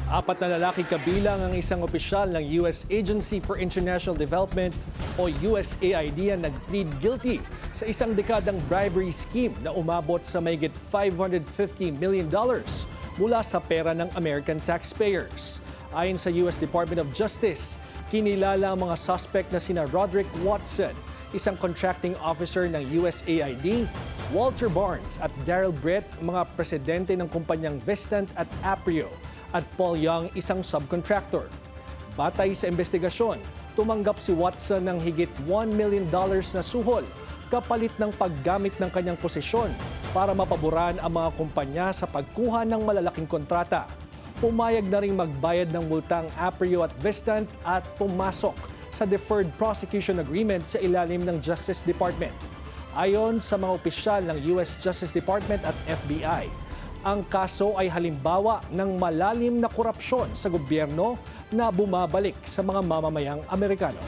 Apat na lalaki kabilang ang isang opisyal ng US Agency for International Development o USAID ang nag-plead guilty sa isang dekadang bribery scheme na umabot sa mahigit $550 million mula sa pera ng American taxpayers. Ayon sa US Department of Justice, kinilala ang mga suspect na sina Roderick Watson, isang contracting officer ng USAID, Walter Barnes at Daryl Britt, mga presidente ng kumpanyang Vestant at Aprio, at Paul Young, isang subcontractor. Batay sa investigasyon, tumanggap si Watson ng higit $1 million na suhol kapalit ng paggamit ng kanyang posisyon para mapaboran ang mga kumpanya sa pagkuha ng malalaking kontrata. Pumayag na ring magbayad ng multang Aprio at Vestant at pumasok sa Deferred Prosecution Agreement sa ilalim ng Justice Department. Ayon sa mga opisyal ng US Justice Department at FBI, ang kaso ay halimbawa ng malalim na korupsyon sa gobyerno na bumabalik sa mga mamamayang Amerikano.